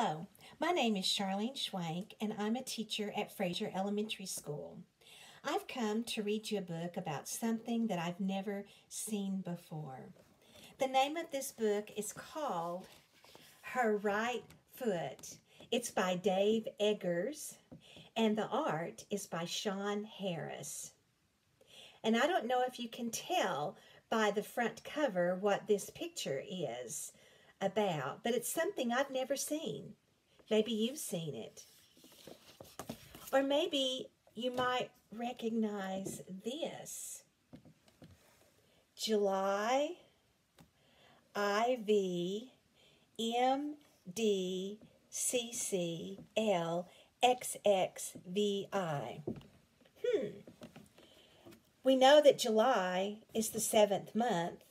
Hello, my name is Charlene Schwank, and I'm a teacher at Fraser Elementary School. I've come to read you a book about something that I've never seen before. The name of this book is called Her Right Foot. It's by Dave Eggers, and the art is by Sean Harris. And I don't know if you can tell by the front cover what this picture is about, but it's something I've never seen. Maybe you've seen it. Or maybe you might recognize this. July IVMDCCLXXVI. We know that July is the 7th month.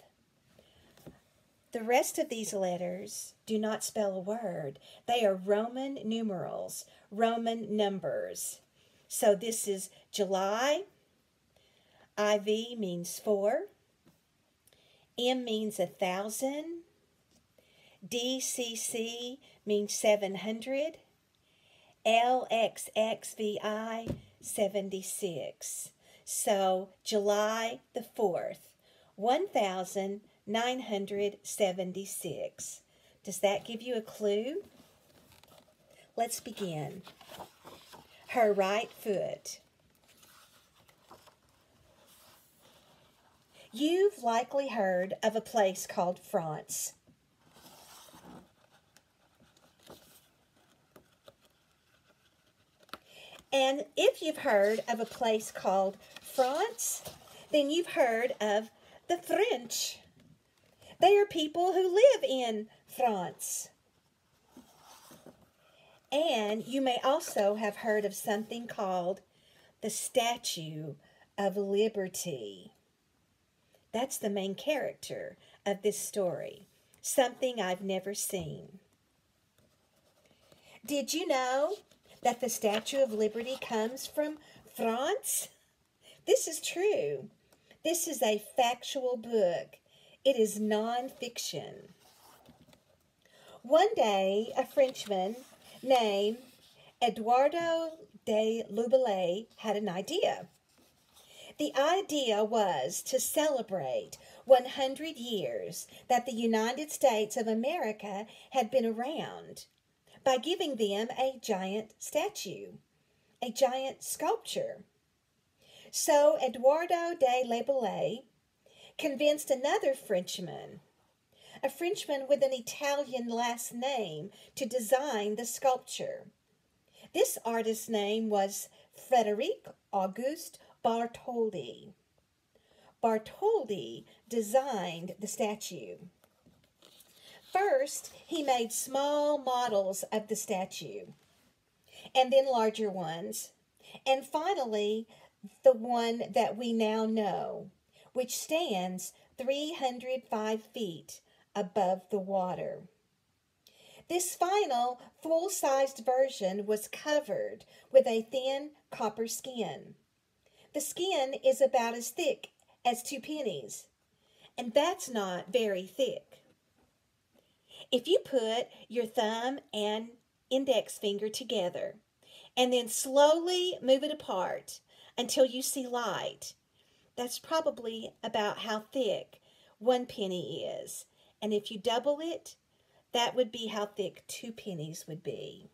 The rest of these letters do not spell a word. They are Roman numerals, Roman numbers. So this is July. IV means 4. M means 1,000. DCC means 700. LXXVI 76. So July the 4th, 1976. Does that give you a clue? Let's begin. Her right foot. You've likely heard of a place called France. And if you've heard of a place called France, then you've heard of the French. They are people who live in France. And you may also have heard of something called the Statue of Liberty. That's the main character of this story, something I've never seen. Did you know that the Statue of Liberty comes from France? This is true. This is a factual book. It is nonfiction. One day, a Frenchman named Eduardo de Lubalet had an idea. The idea was to celebrate 100 years that the United States of America had been around by giving them a giant statue, a giant sculpture. So Eduardo de Lubalet convinced another Frenchman, a Frenchman with an Italian last name, to design the sculpture. This artist's name was Frederic Auguste Bartholdi. Bartholdi designed the statue. First, he made small models of the statue, and then larger ones, and finally, the one that we now know, which stands 305 feet above the water. This final full-sized version was covered with a thin copper skin. The skin is about as thick as 2 pennies, and that's not very thick. If you put your thumb and index finger together and then slowly move it apart until you see light, that's probably about how thick 1 penny is. And if you double it, that would be how thick 2 pennies would be.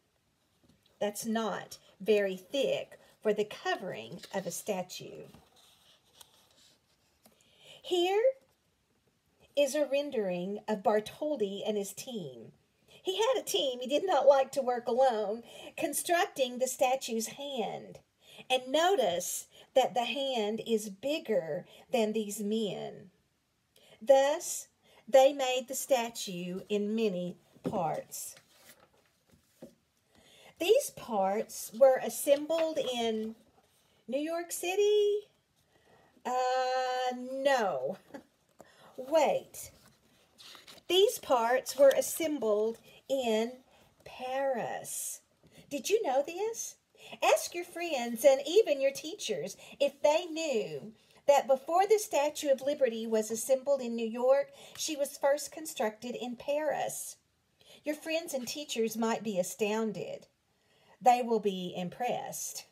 That's not very thick for the covering of a statue. Here is a rendering of Bartholdi and his team. He had a team. He did not like to work alone, constructing the statue's hand. And notice that the hand is bigger than these men. Thus, they made the statue in many parts. These parts were assembled in New York City? No. Wait. These parts were assembled in Paris. Did you know this? Ask your friends and even your teachers if they knew that before the Statue of Liberty was assembled in New York, she was first constructed in Paris. Your friends and teachers might be astounded. They will be impressed.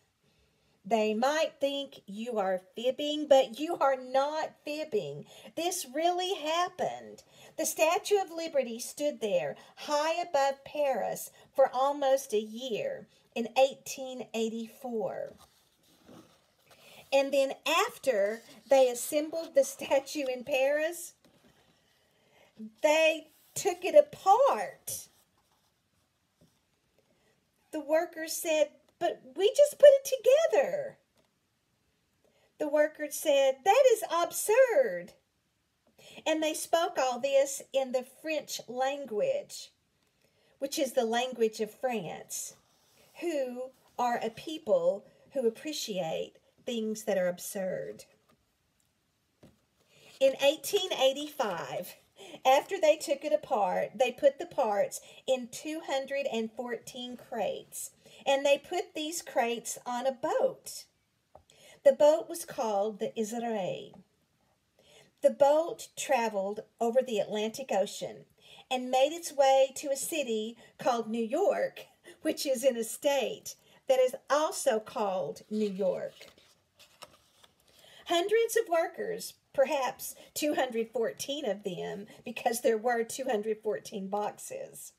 They might think you are fibbing, but you are not fibbing. This really happened. The Statue of Liberty stood there, high above Paris, for almost a year in 1884. And then after they assembled the statue in Paris, they took it apart. The workers said, "But we just put it together." The workers said, "That is absurd." And they spoke all this in the French language, which is the language of France, who are a people who appreciate things that are absurd. In 1885, after they took it apart, they put the parts in 214 crates, and they put these crates on a boat. The boat was called the Israel. The boat traveled over the Atlantic Ocean and made its way to a city called New York, which is in a state that is also called New York. Hundreds of workers, perhaps 214 of them, because there were 214 boxes,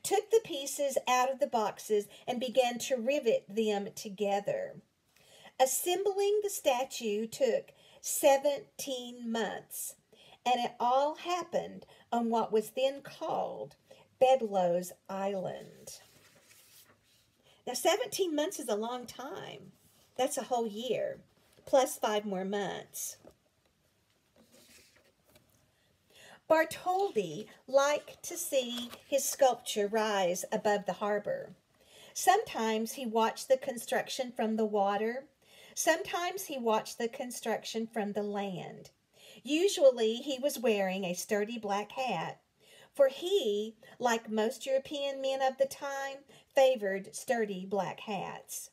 took the pieces out of the boxes and began to rivet them together. Assembling the statue took 17 months, and it all happened on what was then called Bedloe's Island. Now, 17 months is a long time. That's a whole year, plus 5 more months. Bartholdi liked to see his sculpture rise above the harbor. Sometimes he watched the construction from the water. Sometimes he watched the construction from the land. Usually he was wearing a sturdy black hat, for he, like most European men of the time, favored sturdy black hats.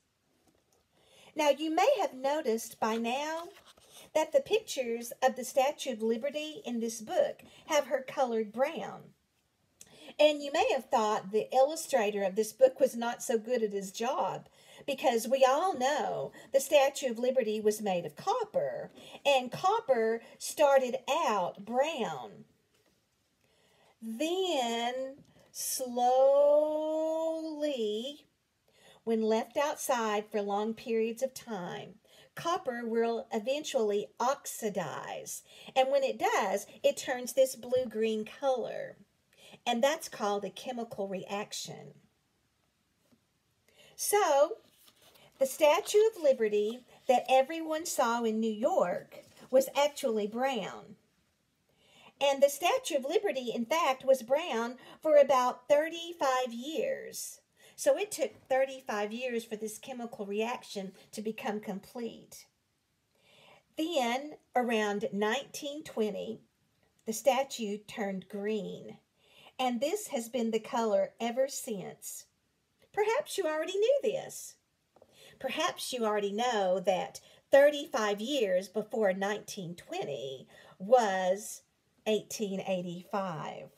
Now, you may have noticed by now that the pictures of the Statue of Liberty in this book have her colored brown. And you may have thought the illustrator of this book was not so good at his job, because we all know the Statue of Liberty was made of copper, and copper started out brown. Then, slowly, when left outside for long periods of time, copper will eventually oxidize. And when it does, it turns this blue-green color. And that's called a chemical reaction. So, the Statue of Liberty that everyone saw in New York was actually brown. And the Statue of Liberty, in fact, was brown for about 35 years. So it took 35 years for this chemical reaction to become complete. Then, around 1920, the statue turned green. And this has been the color ever since. Perhaps you already knew this. Perhaps you already know that 35 years before 1920 was 1885.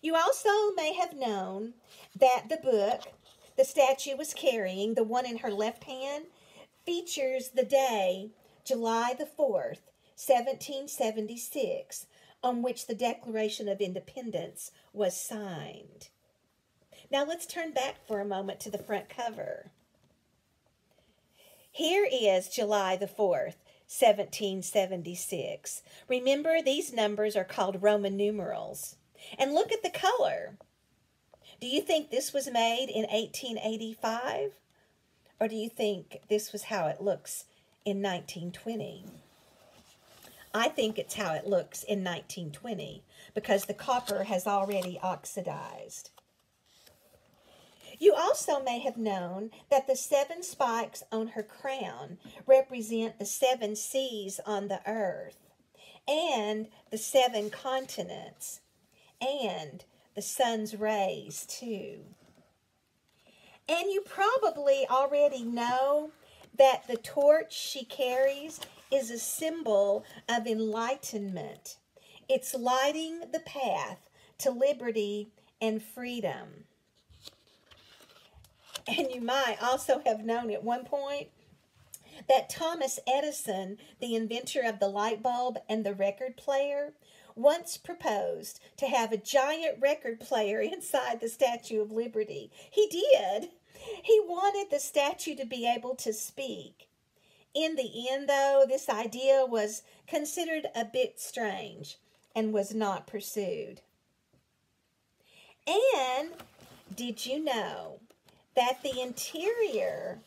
You also may have known that the book the statue was carrying, the one in her left hand, features the day, July the 4th, 1776, on which the Declaration of Independence was signed. Now let's turn back for a moment to the front cover. Here is July the 4th, 1776. Remember, these numbers are called Roman numerals. And look at the color. Do you think this was made in 1885? Or do you think this was how it looks in 1920? I think it's how it looks in 1920 because the copper has already oxidized. You also may have known that the 7 spikes on her crown represent the 7 seas on the earth, and the 7 continents, and the sun's rays too. And you probably already know that the torch she carries is a symbol of enlightenment. It's lighting the path to liberty and freedom. And you might also have known at one point that Thomas Edison, the inventor of the light bulb and the record player, once proposed to have a giant record player inside the Statue of Liberty. He did. He wanted the statue to be able to speak. In the end, though, this idea was considered a bit strange and was not pursued. And did you know that the interior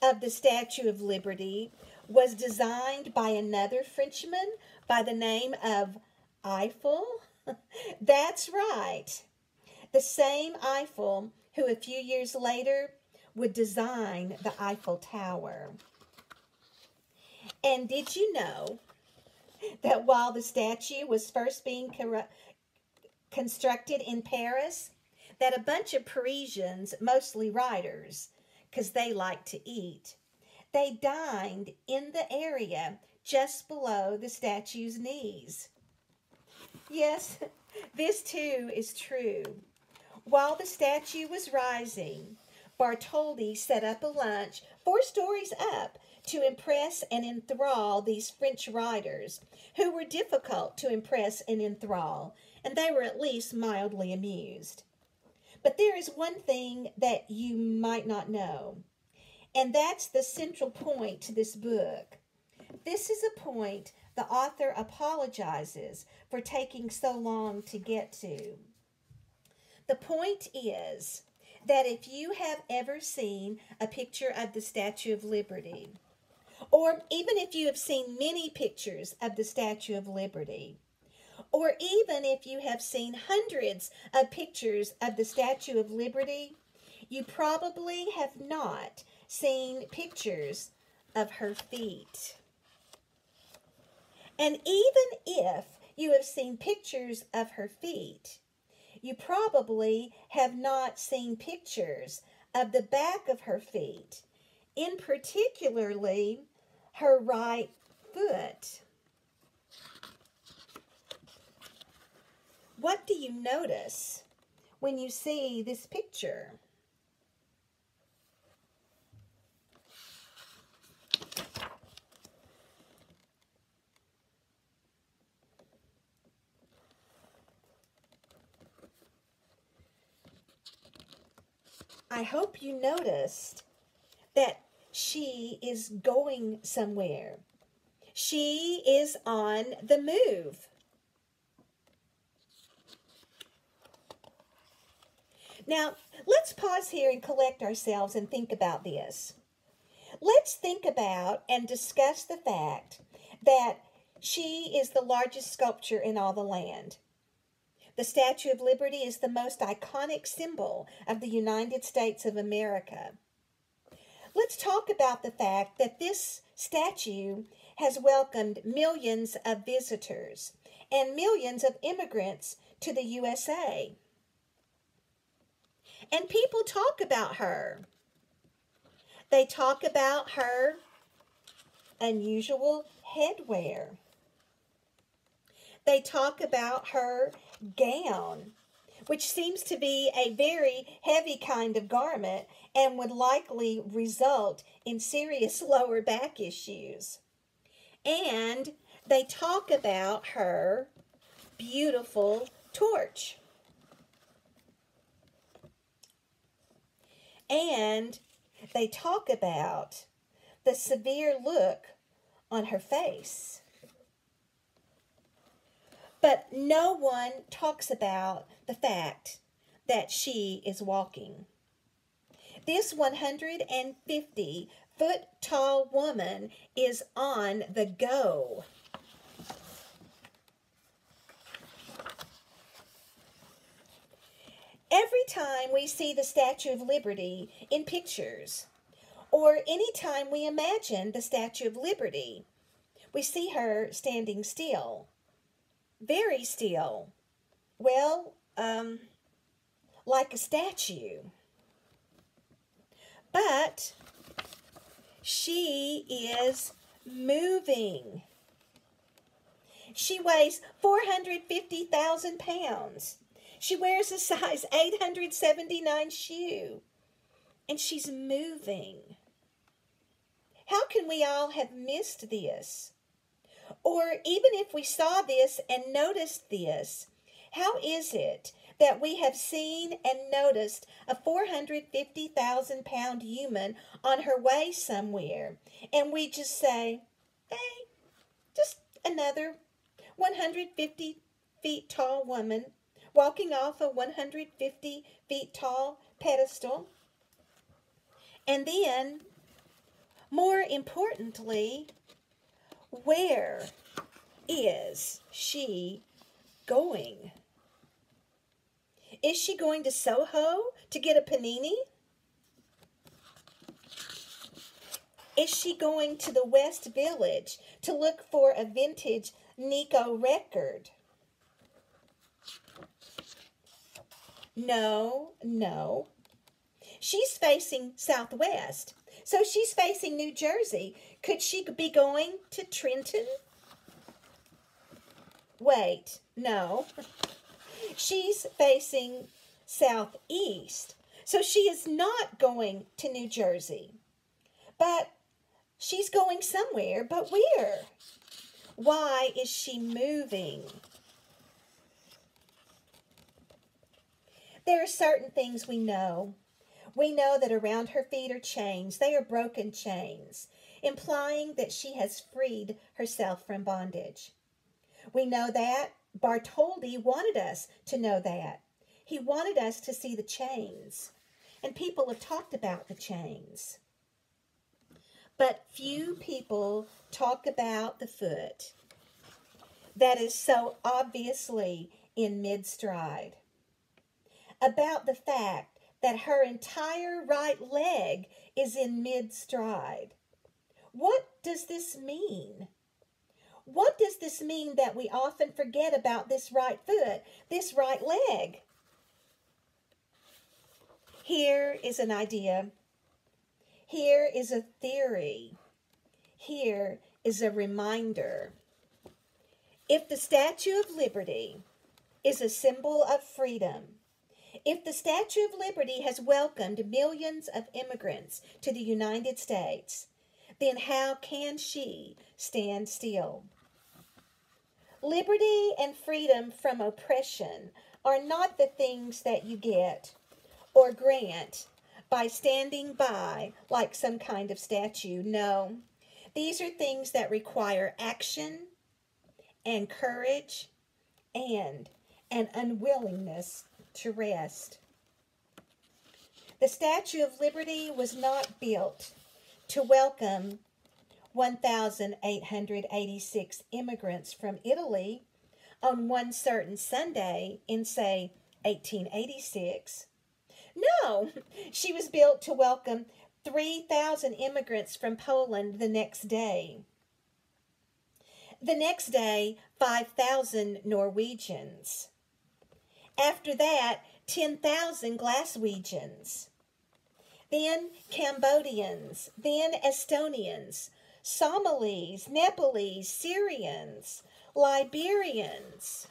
of the Statue of Liberty was designed by another Frenchman by the name of Eiffel? That's right. The same Eiffel who a few years later would design the Eiffel Tower. And did you know that while the statue was first being constructed in Paris, that a bunch of Parisians, mostly writers, because they like to eat, they dined in the area just below the statue's knees? Yes, this too is true. While the statue was rising, Bartholdi set up a lunch 4 stories up to impress and enthrall these French writers, who were difficult to impress and enthrall, and they were at least mildly amused. But there is one thing that you might not know, and that's the central point to this book. This is a point the author apologizes for taking so long to get to. The point is that if you have ever seen a picture of the Statue of Liberty, or even if you have seen many pictures of the Statue of Liberty, or even if you have seen hundreds of pictures of the Statue of Liberty, you probably have not seen pictures of her feet. And even if you have seen pictures of her feet, you probably have not seen pictures of the back of her feet, in particularly her right foot. What do you notice when you see this picture? I hope you noticed that she is going somewhere. She is on the move. Now, let's pause here and collect ourselves and think about this. Let's think about and discuss the fact that she is the largest sculpture in all the land. The Statue of Liberty is the most iconic symbol of the United States of America. Let's talk about the fact that this statue has welcomed millions of visitors and millions of immigrants to the USA. And people talk about her. They talk about her unusual headwear. They talk about her gown, which seems to be a very heavy kind of garment and would likely result in serious lower back issues. And they talk about her beautiful torch. And they talk about the severe look on her face. But no one talks about the fact that she is walking. This 150-foot tall woman is on the go. Every time we see the Statue of Liberty in pictures, or any time we imagine the Statue of Liberty, we see her standing still. Very still. Well, like a statue. But she is moving. She weighs 450,000 pounds. She wears a size 879 shoe, and she's moving. How can we all have missed this? Or even if we saw this and noticed this, how is it that we have seen and noticed a 450,000-pound human on her way somewhere, and we just say, hey, just another 150 feet tall woman walking off a 150 feet tall pedestal? And then, more importantly, where is she going? Is she going to Soho to get a panini? Is she going to the West Village to look for a vintage Nico record? No, no. She's facing southwest, so she's facing New Jersey. Could she be going to Trenton? Wait, no. She's facing southeast, so she is not going to New Jersey. But she's going somewhere, but where? Why is she moving? There are certain things we know. We know that around her feet are chains. They are broken chains, implying that she has freed herself from bondage. We know that. Bartholdi wanted us to know that. He wanted us to see the chains. And people have talked about the chains. But few people talk about the foot that is so obviously in mid-stride. About the fact that her entire right leg is in mid-stride. What does this mean? What does this mean that we often forget about this right foot, this right leg? Here is an idea. Here is a theory. Here is a reminder. If the Statue of Liberty is a symbol of freedom, if the Statue of Liberty has welcomed millions of immigrants to the United States, then how can she stand still? Liberty and freedom from oppression are not the things that you get or grant by standing by like some kind of statue. No, these are things that require action and courage and an unwillingness to rest. The Statue of Liberty was not built to welcome 1,886 immigrants from Italy on one certain Sunday in, say, 1886. No, she was built to welcome 3,000 immigrants from Poland the next day. The next day, 5,000 Norwegians. After that, 10,000 Glaswegians. Then Cambodians, then Estonians, Somalis, Nepalese, Syrians, Liberians.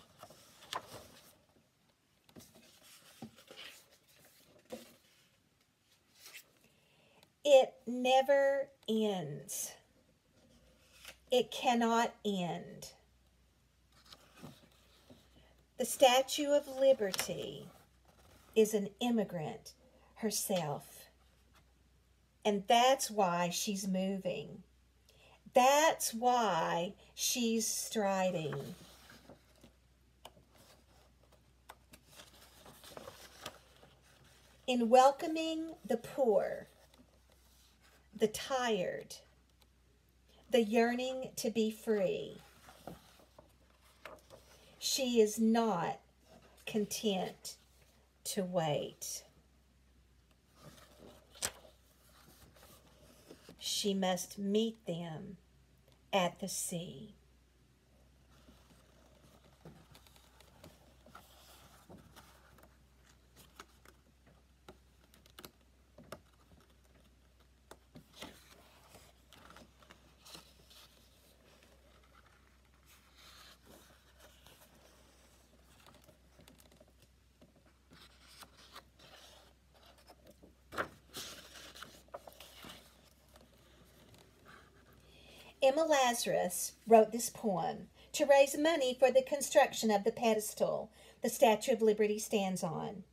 It never ends. It cannot end. The Statue of Liberty is an immigrant herself. And that's why she's moving. That's why she's striding. In welcoming the poor, the tired, the yearning to be free, she is not content to wait. She must meet them at the sea. Emma Lazarus wrote this poem to raise money for the construction of the pedestal the Statue of Liberty stands on.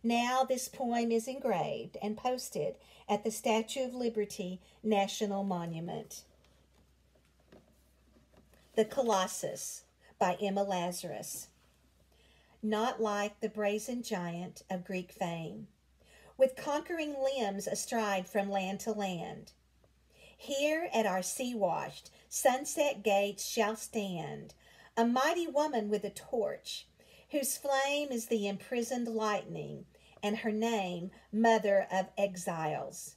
Now this poem is engraved and posted at the Statue of Liberty National Monument. The Colossus by Emma Lazarus. Not like the brazen giant of Greek fame, with conquering limbs astride from land to land. Here at our sea-washed sunset gates shall stand a mighty woman with a torch, whose flame is the imprisoned lightning, and her name Mother of Exiles.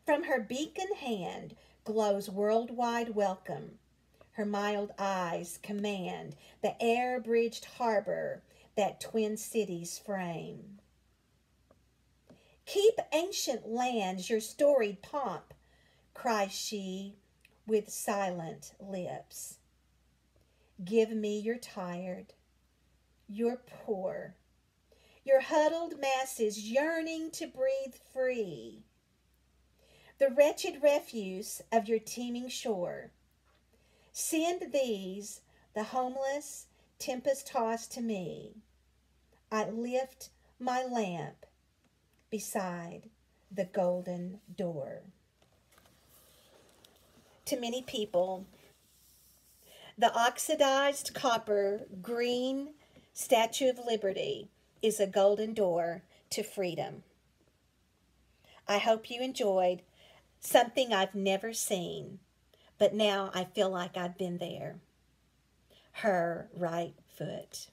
From her beacon hand glows worldwide welcome. Her mild eyes command the air-bridged harbor that twin cities frame. Keep ancient lands your storied pomp, cries she with silent lips. Give me your tired, your poor, your huddled masses yearning to breathe free. The wretched refuse of your teeming shore. Send these, the homeless, tempest-tossed, to me. I lift my lamp beside the golden door. To many people, the oxidized copper green Statue of Liberty is a golden door to freedom. I hope you enjoyed something I've never seen, but now I feel like I've been there. Her right foot.